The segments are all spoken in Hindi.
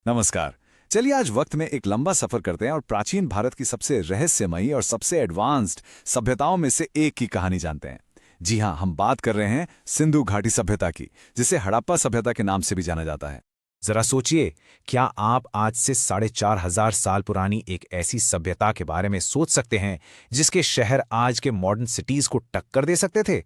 नमस्कार। चलिए आज वक्त में एक लंबा सफर करते हैं और प्राचीन भारत की सबसे रहस्यमयी और सबसे एडवांस्ड सभ्यताओं में से एक की कहानी जानते हैं। जी हाँ, हम बात कर रहे हैं सिंधु घाटी सभ्यता की, जिसे हड़प्पा सभ्यता के नाम से भी जाना जाता है। जरा सोचिए, क्या आप आज से 4,500 साल पुरानी एक ऐसी सभ्यता के बारे में सोच सकते हैं जिसके शहर आज के मॉडर्न सिटीज को टक्कर दे सकते थे?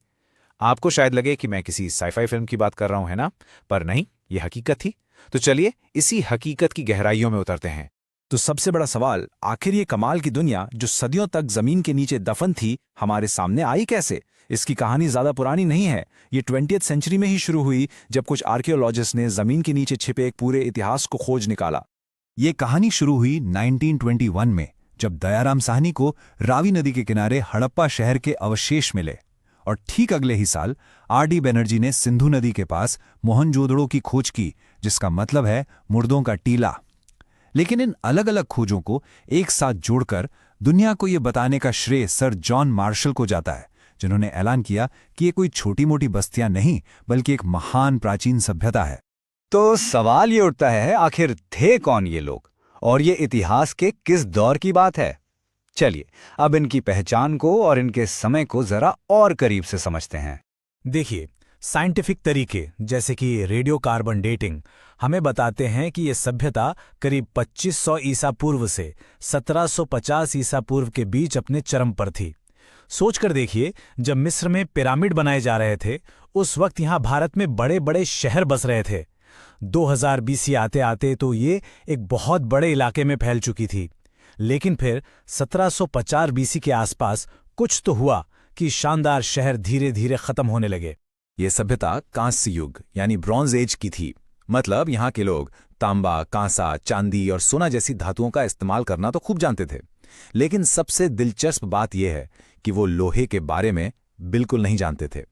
आपको शायद लगे कि मैं किसी साइफाई फिल्म की बात कर रहा हूं, है ना? पर नहीं, यह हकीकत थी। तो चलिए इसी हकीकत की गहराइयों में उतरते हैं। तो सबसे बड़ा सवाल, आखिर ये कमाल की दुनिया जो सदियों तक जमीन के नीचे दफन थी, हमारे सामने आई कैसे? इसकी कहानी ज्यादा पुरानी नहीं है। ये 20वीं सेंचुरी में ही शुरू हुई, जब कुछ आर्कियोलॉजिस्ट ने जमीन के नीचे छिपे एक पूरे इतिहास को खोज निकाला। ये कहानी शुरू हुई 1921 में, जब दयाराम साहनी को रावी नदी के किनारे हड़प्पा शहर के अवशेष मिले। और ठीक अगले ही साल आर.डी. बनर्जी ने सिंधु नदी के पास मोहनजोदड़ो की खोज की, जिसका मतलब है मुर्दों का टीला। लेकिन इन अलग अलग खोजों को एक साथ जोड़कर दुनिया को यह बताने का श्रेय सर जॉन मार्शल को जाता है, जिन्होंने ऐलान किया कि ये कोई छोटी मोटी बस्तियां नहीं, बल्कि एक महान प्राचीन सभ्यता है। तो सवाल ये उठता है, आखिर थे कौन ये लोग और ये इतिहास के किस दौर की बात है? चलिए अब इनकी पहचान को और इनके समय को जरा और करीब से समझते हैं। देखिए, साइंटिफिक तरीके जैसे कि रेडियो कार्बन डेटिंग हमें बताते हैं कि यह सभ्यता करीब 2500 ईसा पूर्व से 1750 ईसा पूर्व के बीच अपने चरम पर थी। सोचकर देखिए, जब मिस्र में पिरामिड बनाए जा रहे थे, उस वक्त यहां भारत में बड़े बड़े शहर बस रहे थे। 2000 बीसी आते आते तो ये एक बहुत बड़े इलाके में फैल चुकी थी। लेकिन फिर 1750 बीसी के आसपास कुछ तो हुआ कि शानदार शहर धीरे धीरे खत्म होने लगे। ये सभ्यता कांस्य युग यानी ब्रॉन्ज एज की थी। मतलब यहाँ के लोग तांबा, कांसा, चांदी और सोना जैसी धातुओं का इस्तेमाल करना तो खूब जानते थे। लेकिन सबसे दिलचस्प बात यह है कि वो लोहे के बारे में बिल्कुल नहीं जानते थे,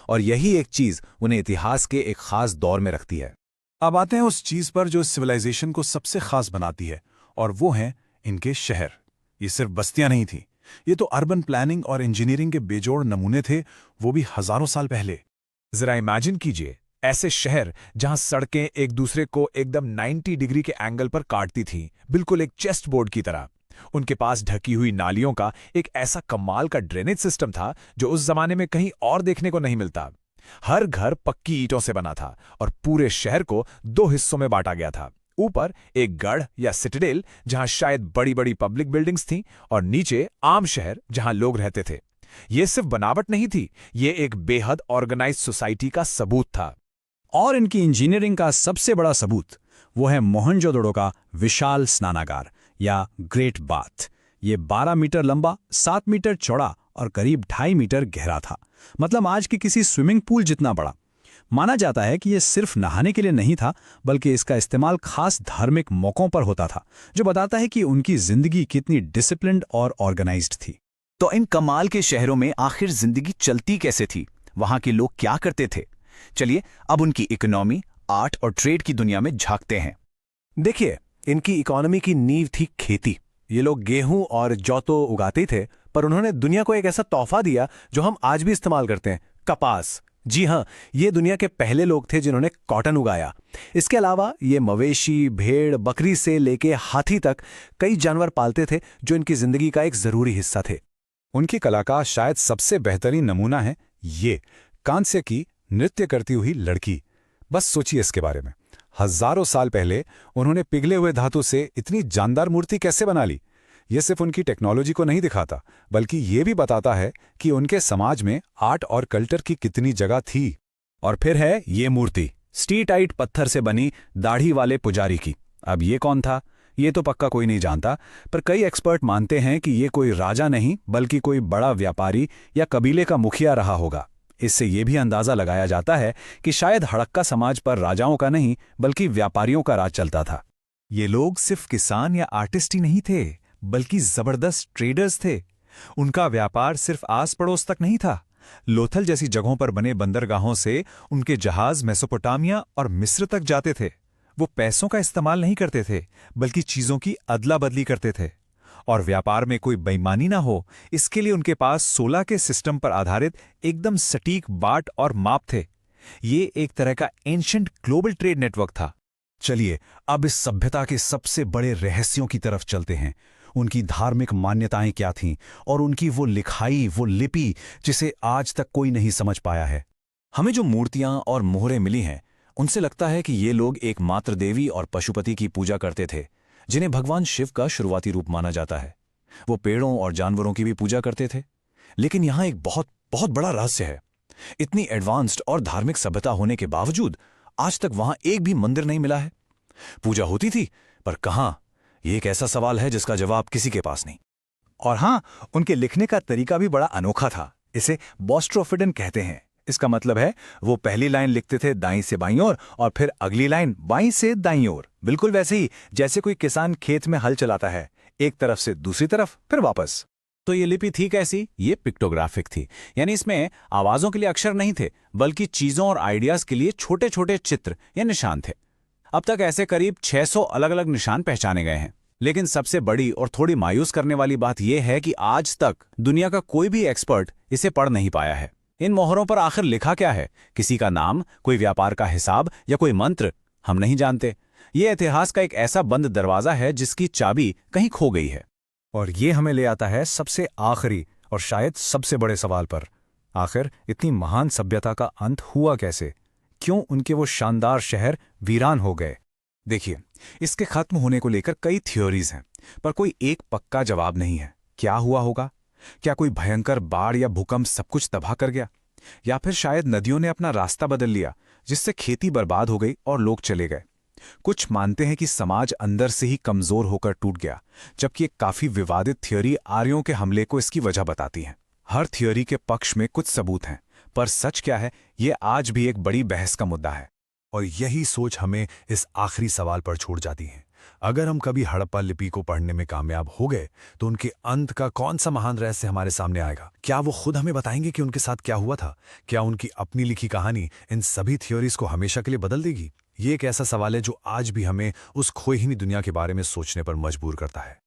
और यही एक चीज उन्हें इतिहास के एक खास दौर में रखती है। अब आते हैं उस चीज पर जो सिविलाइजेशन को सबसे खास बनाती है, और वो हैं इनके शहर। ये सिर्फ बस्तियां नहीं थी, ये तो अर्बन प्लानिंग और इंजीनियरिंग के बेजोड़ नमूने थे, वो भी हजारों साल पहले। जरा इमेजिन कीजिए, ऐसे शहर जहां सड़कें एक दूसरे को एकदम 90 डिग्री के एंगल पर काटती थीं, बिल्कुल एक चेस्ट बोर्ड की तरह। उनके पास ढकी हुई नालियों का एक ऐसा कमाल का ड्रेनेज सिस्टम था जो उस जमाने में कहीं और देखने को नहीं मिलता। हर घर पक्की ईंटों से बना था और पूरे शहर को 2 हिस्सों में बांटा गया था। ऊपर एक गढ़ या सिटाडेल जहां शायद बड़ी बड़ी पब्लिक बिल्डिंग्स थीं, और नीचे आम शहर जहां लोग रहते थे। ये सिर्फ बनावट नहीं थी, ये एक बेहद ऑर्गेनाइज्ड सोसाइटी का सबूत था। और इनकी इंजीनियरिंग का सबसे बड़ा सबूत वो है मोहनजोदड़ो का विशाल स्नानागार या ग्रेट बाथ। ये 12 मीटर लंबा, 7 मीटर चौड़ा और करीब 2.5 मीटर गहरा था। मतलब आज के किसी स्विमिंग पूल जितना बड़ा। माना जाता है कि यह सिर्फ नहाने के लिए नहीं था, बल्कि इसका इस्तेमाल खास धार्मिक मौकों पर होता था, जो बताता है कि उनकी जिंदगी कितनी डिसिप्लिन्ड और ऑर्गेनाइज्ड थी। तो इन कमाल के शहरों में आखिर जिंदगी चलती कैसे थी? वहां के लोग क्या करते थे? चलिए अब उनकी इकोनॉमी, आर्ट और ट्रेड की दुनिया में झांकते हैं। देखिए, इनकी इकोनॉमी की नींव थी खेती। ये लोग गेहूं और जौ तो उगाते थे, पर उन्होंने दुनिया को एक ऐसा तोहफा दिया जो हम आज भी इस्तेमाल करते हैं, कपास। जी हां, ये दुनिया के पहले लोग थे जिन्होंने कॉटन उगाया। इसके अलावा ये मवेशी, भेड़, बकरी से लेके हाथी तक कई जानवर पालते थे, जो इनकी जिंदगी का एक जरूरी हिस्सा थे। उनकी कला का शायद सबसे बेहतरीन नमूना है ये कांस्य की नृत्य करती हुई लड़की। बस सोचिए इसके बारे में। हजारों साल पहले उन्होंने पिघले हुए धातु से इतनी जानदार मूर्ति कैसे बना ली? ये सिर्फ उनकी टेक्नोलॉजी को नहीं दिखाता, बल्कि ये भी बताता है कि उनके समाज में आर्ट और कल्चर की कितनी जगह थी। और फिर है ये मूर्ति, स्टीटाइट पत्थर से बनी दाढ़ी वाले पुजारी की। अब ये कौन था, ये तो पक्का कोई नहीं जानता, पर कई एक्सपर्ट मानते हैं कि ये कोई राजा नहीं, बल्कि कोई बड़ा व्यापारी या कबीले का मुखिया रहा होगा। इससे ये भी अंदाजा लगाया जाता है कि शायद हड़क्का समाज पर राजाओं का नहीं, बल्कि व्यापारियों का राज चलता था। ये लोग सिर्फ किसान या आर्टिस्ट ही नहीं थे, बल्कि जबरदस्त ट्रेडर्स थे। उनका व्यापार सिर्फ आस पड़ोस तक नहीं था। लोथल जैसी जगहों पर बने बंदरगाहों से उनके जहाज मेसोपोटामिया और मिस्र तक जाते थे। वो पैसों का इस्तेमाल नहीं करते थे, बल्कि चीजों की अदला बदली करते थे। और व्यापार में कोई बेईमानी ना हो, इसके लिए उनके पास 16 के सिस्टम पर आधारित एकदम सटीक बाट और माप थे। ये एक तरह का एंशिएंट ग्लोबल ट्रेड नेटवर्क था। चलिए अब इस सभ्यता के सबसे बड़े रहस्यों की तरफ चलते हैं। उनकी धार्मिक मान्यताएं क्या थीं और उनकी वो लिखाई, वो लिपि जिसे आज तक कोई नहीं समझ पाया है। हमें जो मूर्तियां और मोहरें मिली हैं, उनसे लगता है कि ये लोग एक मात्र देवी और पशुपति की पूजा करते थे, जिन्हें भगवान शिव का शुरुआती रूप माना जाता है। वो पेड़ों और जानवरों की भी पूजा करते थे। लेकिन यहां एक बहुत बहुत बड़ा रहस्य है। इतनी एडवांस्ड और धार्मिक सभ्यता होने के बावजूद आज तक वहां एक भी मंदिर नहीं मिला है। पूजा होती थी, पर कहां? ये एक ऐसा सवाल है जिसका जवाब किसी के पास नहीं। और हाँ, उनके लिखने का तरीका भी बड़ा अनोखा था। इसे बॉस्ट्रोफिडन कहते हैं। इसका मतलब है वो पहली लाइन लिखते थे दाईं से बाईं ओर और फिर अगली लाइन बाईं से दाईं ओर, बिल्कुल वैसे ही जैसे कोई किसान खेत में हल चलाता है, एक तरफ से दूसरी तरफ फिर वापस। तो ये लिपि थी कैसी? ये पिक्टोग्राफिक थी, यानी इसमें आवाजों के लिए अक्षर नहीं थे, बल्कि चीजों और आइडियाज के लिए छोटे छोटे चित्र या निशान थे। अब तक ऐसे करीब 600 अलग अलग निशान पहचाने गए हैं। लेकिन सबसे बड़ी और थोड़ी मायूस करने वाली बात यह है कि आज तक दुनिया का कोई भी एक्सपर्ट इसे पढ़ नहीं पाया है। इन मोहरों पर आखिर लिखा क्या है? किसी का नाम, कोई व्यापार का हिसाब या कोई मंत्र? हम नहीं जानते। ये इतिहास का एक ऐसा बंद दरवाजा है जिसकी चाबी कहीं खो गई है। और ये हमें ले आता है सबसे आखिरी और शायद सबसे बड़े सवाल पर। आखिर इतनी महान सभ्यता का अंत हुआ कैसे? क्यों उनके वो शानदार शहर वीरान हो गए? देखिए, इसके खत्म होने को लेकर कई थ्योरीज हैं, पर कोई एक पक्का जवाब नहीं है। क्या हुआ होगा? क्या कोई भयंकर बाढ़ या भूकंप सब कुछ तबाह कर गया? या फिर शायद नदियों ने अपना रास्ता बदल लिया, जिससे खेती बर्बाद हो गई और लोग चले गए। कुछ मानते हैं कि समाज अंदर से ही कमजोर होकर टूट गया, जबकि एक काफी विवादित थ्योरी आर्यों के हमले को इसकी वजह बताती है। हर थ्योरी के पक्ष में कुछ सबूत हैं, पर सच क्या है, ये आज भी एक बड़ी बहस का मुद्दा है। और यही सोच हमें इस आखिरी सवाल पर छोड़ जाती है। अगर हम कभी हड़प्पा लिपि को पढ़ने में कामयाब हो गए, तो उनके अंत का कौन सा महान रहस्य हमारे सामने आएगा? क्या वो खुद हमें बताएंगे कि उनके साथ क्या हुआ था? क्या उनकी अपनी लिखी कहानी इन सभी थ्योरीज को हमेशा के लिए बदल देगी? ये एक ऐसा सवाल है जो आज भी हमें उस खोई हुई दुनिया के बारे में सोचने पर मजबूर करता है।